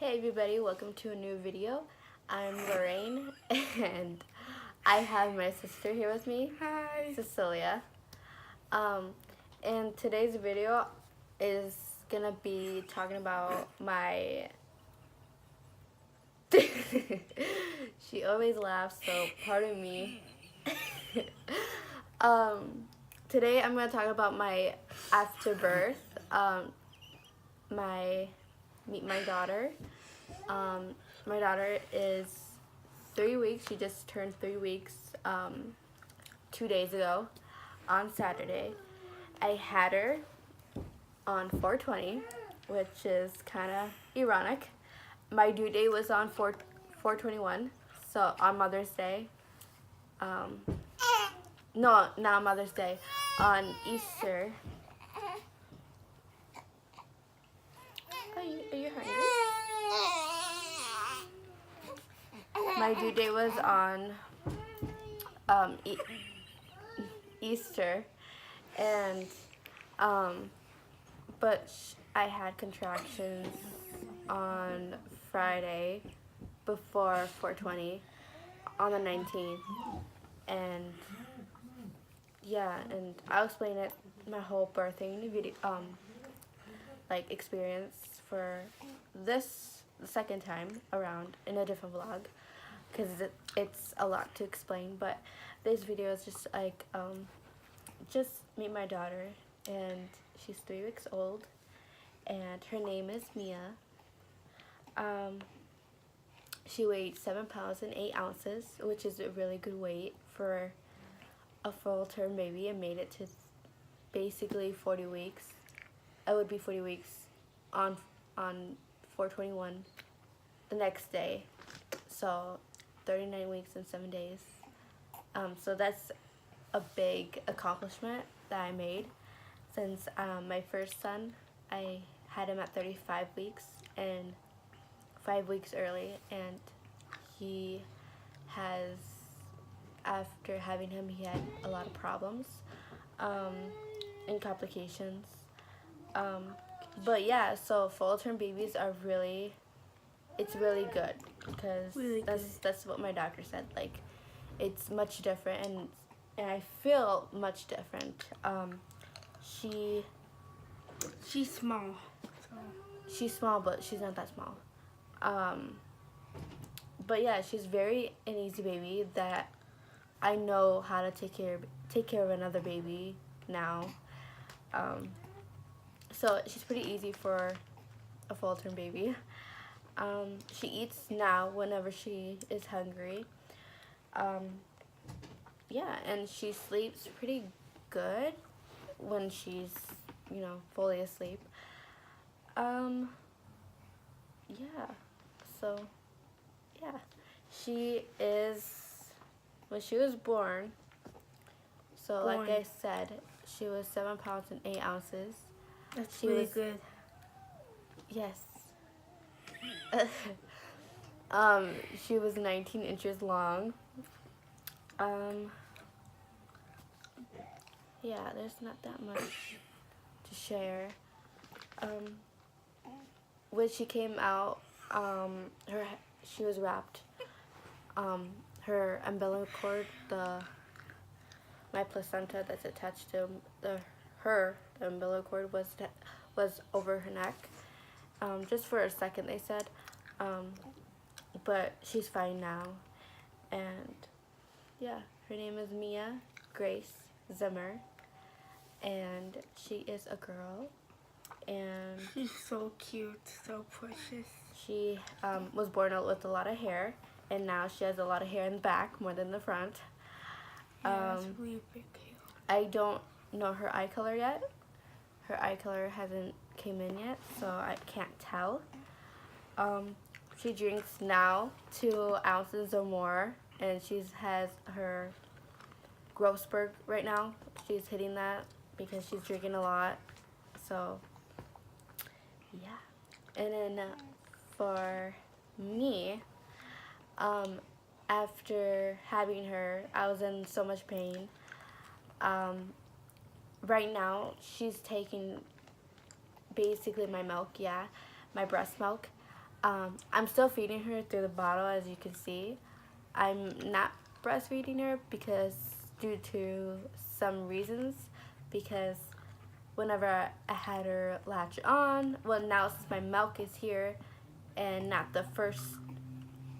Hey everybody, welcome to a new video. I'm Lorraine and I have my sister here with me. Hi. Cecilia. And today's video is gonna be talking about my she always laughs, so pardon me. Today I'm gonna talk about my after birth, meet my daughter. My daughter is 3 weeks. She just turned 3 weeks 2 days ago on Saturday. I had her on 4/20, which is kind of ironic. My due date was on 4/21, so on Mother's Day. No, not Mother's Day, on Easter. Are you hungry? My due date was on Easter, and but I had contractions on Friday before 4/20 on the 19th, and yeah, and I'll explain it, my whole birthing video like experience for this the second time around in a different vlog, because it's a lot to explain. But this video is just like just meet my daughter, and she's 3 weeks old, and her name is Mia. She weighed 7 pounds and 8 ounces, which is a really good weight for a full-term baby. It made it to basically 40 weeks. It would be 40 weeks on 4/21 the next day, so 39 weeks and 7 days. So that's a big accomplishment that I made, since my first son, I had him at 35 weeks and 5 weeks early, and he has, after having him, he had a lot of problems and complications. But yeah, so full-term babies are it's really good, because that's what my doctor said. Like, it's much different, and I feel much different. She's small. She's small, but she's not that small. But yeah, she's an easy baby that I know how to take care of another baby now. So she's pretty easy for a full-term baby. She eats now whenever she is hungry. Yeah, and she sleeps pretty good when she's, fully asleep. Yeah, so, yeah. When she was born, so like I said, she was 7 pounds and 8 ounces. That's really good. Yes. She was 19 inches long. Yeah, there's not that much to share. When she came out, she was wrapped. Her umbilical cord, my placenta that's attached to the umbilical cord was over her neck, just for a second, they said, but she's fine now. And yeah, her name is Mia Grace Zimmer, and she is a girl, and she's so cute, so precious. She was born out with a lot of hair, and now she has a lot of hair in the back more than the front. Yeah, that's really big hair. I don't know her eye color yet. Her eye color hasn't came in yet, so I can't tell. She drinks now 2 ounces or more, and she has her growth spurt right now. She's hitting that because she's drinking a lot. So yeah. And then for me, after having her, I was in so much pain. Right now, she's taking basically my milk, my breast milk. I'm still feeding her through the bottle, as you can see. I'm not breastfeeding her because due to some reasons, because whenever I had her latch on, well, now since my milk is here and not the first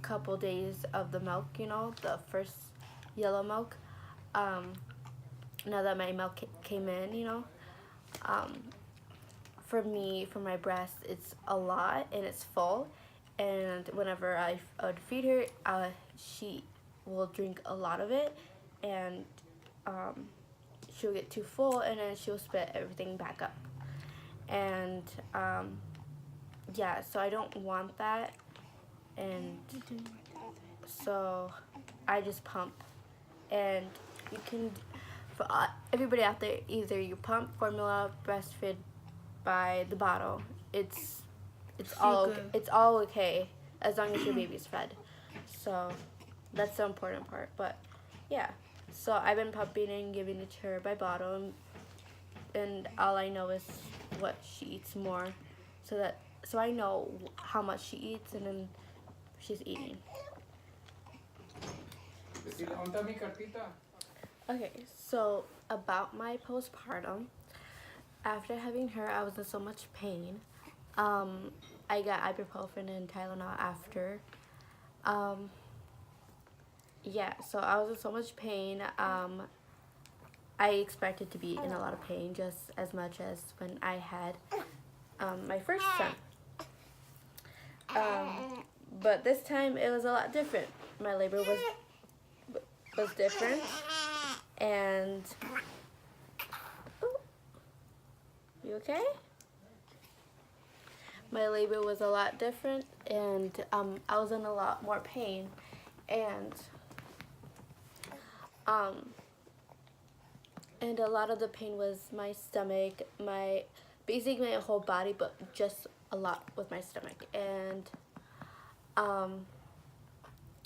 couple days of the milk, the first yellow milk, now that my milk came in, um, for me, for my breast, it's a lot and it's full. And whenever I would feed her, she will drink a lot of it, and she'll get too full, and then she'll spit everything back up. And yeah, so I don't want that, and so I just pump. And you can, for everybody out there, either you pump, formula, breastfeed by the bottle. It's all good. it's all okay as long as your baby's fed. So that's the important part. But yeah, so I've been pumping and giving it to her by bottle, and all I know is what she eats more, so I know how much she eats, and then she's eating. Okay, so about my postpartum, after having her, I was in so much pain. I got ibuprofen and Tylenol after. Yeah, so I was in so much pain. I expected to be in a lot of pain just as much as when I had my first son. But this time it was a lot different. My labor was different, and you okay? My labor was a lot different, and I was in a lot more pain, and a lot of the pain was my stomach, basically my whole body, but just a lot with my stomach, and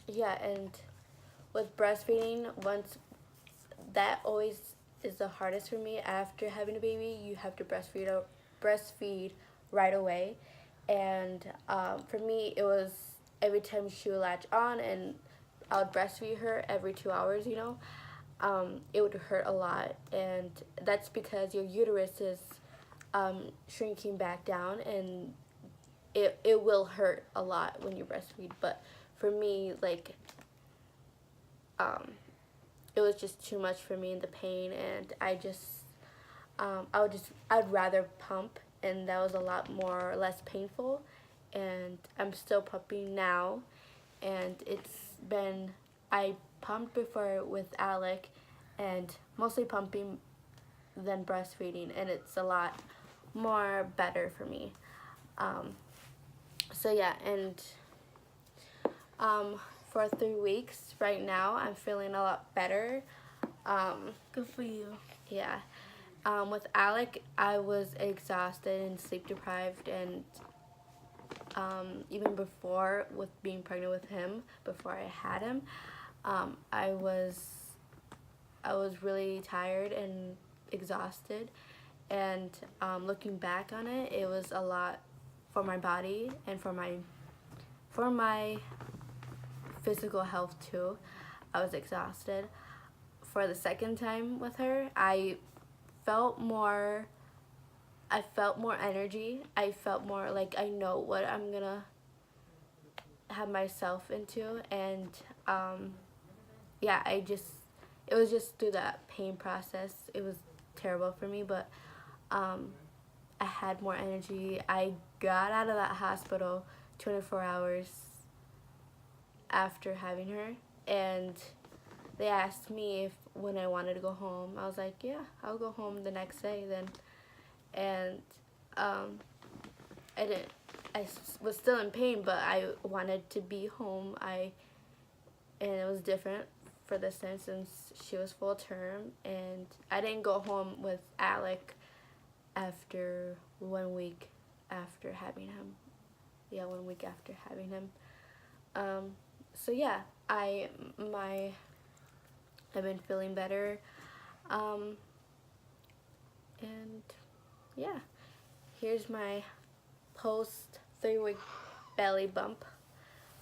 yeah, and with breastfeeding, that always is the hardest for me. After having a baby, you have to breastfeed right away, and for me, it was every time she would latch on, and I would breastfeed her every 2 hours. It would hurt a lot, and that's because your uterus is shrinking back down, and it will hurt a lot when you breastfeed. But for me, it was just too much for me in the pain, and I'd rather pump, and that was a lot more less painful. And I'm still pumping now, and I pumped before with Alec, and mostly pumping than breastfeeding, and it's a lot more better for me. So yeah, and for 3 weeks right now, I'm feeling a lot better. Good for you. Yeah. With Alec, I was exhausted and sleep deprived, and even before, with being pregnant with him, before I had him, I was really tired and exhausted, and looking back on it, it was a lot for my body and for my physical health too. I was exhausted. For the second time with her, I felt more energy. I felt more like I know what I'm gonna have myself into, and yeah, it was just through that pain process. It was terrible for me, but I had more energy. I got out of that hospital 24 hours after having her, and they asked me when I wanted to go home. I was like, yeah, I'll go home the next day then. And I didn't. Was still in pain, but I wanted to be home. And it was different for this time since she was full term, and I didn't go home with Alec after 1 week after having him. Yeah, 1 week after having him. So yeah, I've been feeling better, and yeah, here's my post 3 week belly bump,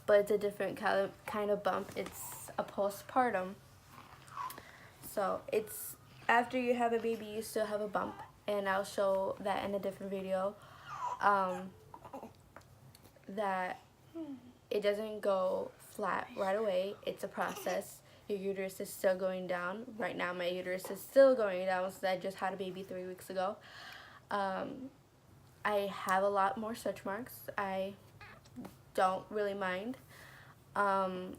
but it's a different kind of bump. It's a postpartum. So it's after you have a baby, you still have a bump, and I'll show that in a different video. That it doesn't go flat right away. It's a process. Your uterus is still going down. Right now, my uterus is still going down since I just had a baby 3 weeks ago. I have a lot more stretch marks. I don't really mind. Show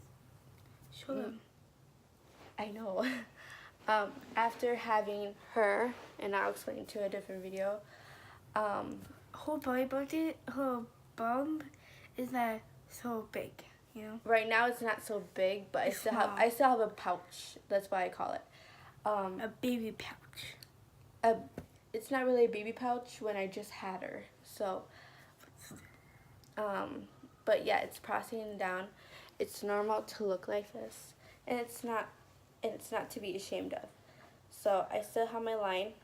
them. I know. After having her, and I'll explain to a different video. Her bump is not so big, you know. Right now it's not so big, but It's I still have a pouch. That's why I call it. A baby pouch. It's not really a baby pouch when I just had her. So, but yeah, it's processing down. It's normal to look like this, and it's not to be ashamed of. So I still have my line,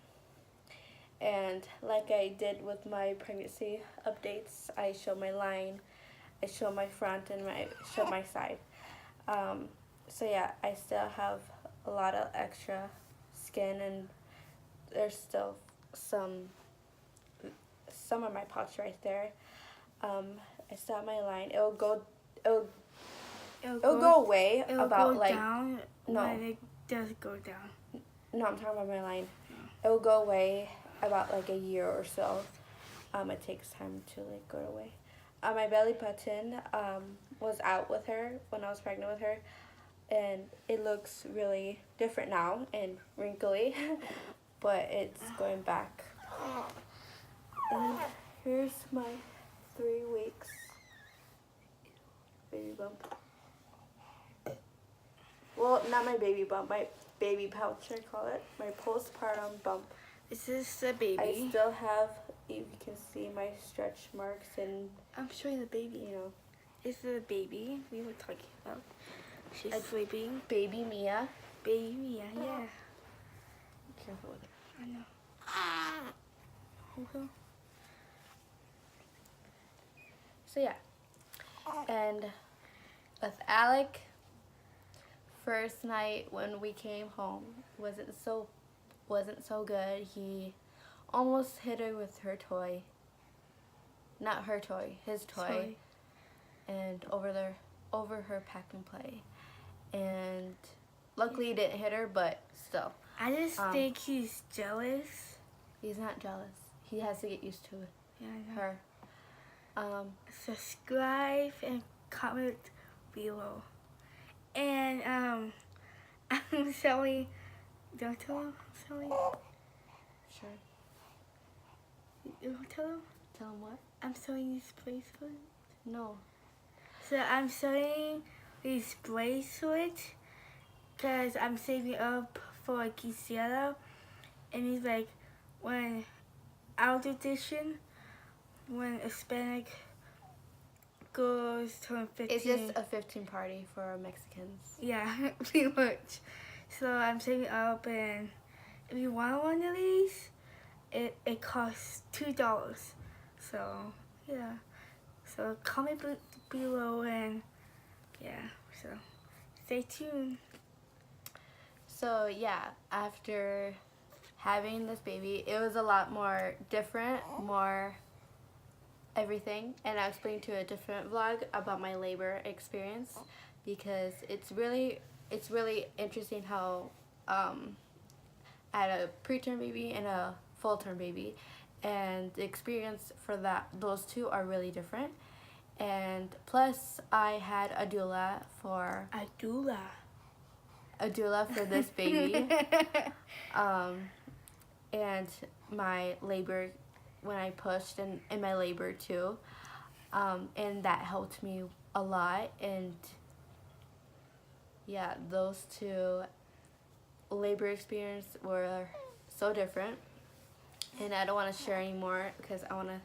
and like I did with my pregnancy updates, I show my line, I show my front, and show my side. So yeah, I still have a lot of extra skin, and there's still some of my pouch right there. I still have my line. It'll go away about go like down no. when it does go down. No, I'm talking about my line. It will go away about like a year or so. It takes time to like go away. My belly button was out with her when I was pregnant with her, and it looks really different now and wrinkly, but it's going back. And here's my 3 weeks baby bump. Well, not my baby bump, my baby pouch, I call it. My postpartum bump. This is the baby. I still have, you can see my stretch marks, and I'm showing the baby. you know, This is the baby we were talking about. She's sleeping. baby Mia. Baby Mia, yeah. Careful with her. I know. Okay. So yeah, and with Alec, first night when we came home wasn't so good. He almost hit her with her toy. Not her toy, his toy. Sorry. And over her pack and play. And luckily he didn't hit her, but still. I just think he's jealous. He's not jealous. He has to get used to Yeah, I know. her. Subscribe and comment below. And I'm Sally. Don't tell him, Sally. Sure. Don't tell him. Tell him what? I'm selling these bracelets. No. So I'm selling these bracelets because I'm saving up for a quinceañera, and he's like, when out edition, when Hispanic girls turn 15. It's just a 15 party for Mexicans. Yeah, pretty much. So I'm saving up, and if you want one of these, it costs $2. So yeah. So comment below, and yeah. So stay tuned. So yeah, after having this baby, it was a lot more different, more everything, and I'll explain to a different vlog about my labor experience, because it's really interesting how I had a preterm baby and a full-term baby, and the experience for those two are really different. And plus I had a doula for this baby. And my labor, when I pushed, and in my labor too, and that helped me a lot. And yeah, those two labor experience were so different, and I don't want to share anymore because I want to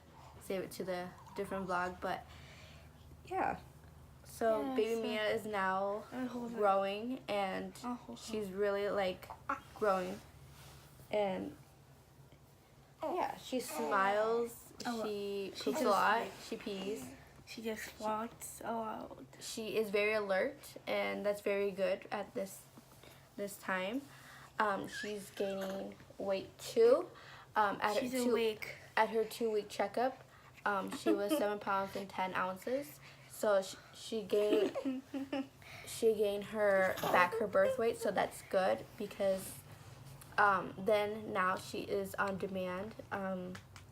save it to the different vlog. But yeah, so Yeah, baby so- Mia is now Hold on. growing, and I'll hold on. she's really like growing, and yeah, she smiles, Oh, she she poops a just- lot, she pees, She just walks around. She is very alert, and that's very good at this time. She's gaining weight too. She's awake. At her 2-week checkup, she was 7 pounds and 10 ounces. So she gained her birth weight. So that's good because then now she is on demand.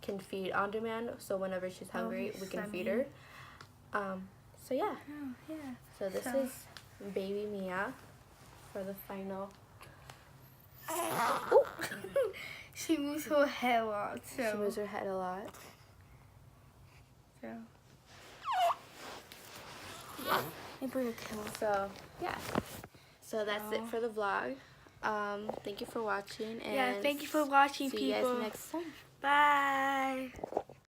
Can feed on demand. So whenever she's hungry, we can feed her. So yeah. Oh, yeah. So this is baby Mia for the final. She moves her head a lot. So. She moves her head a lot. So. Yeah. And put a camera. So yeah. So that's it for the vlog. Thank you for watching. And yeah, thank you for watching, see people. you guys next time. Bye.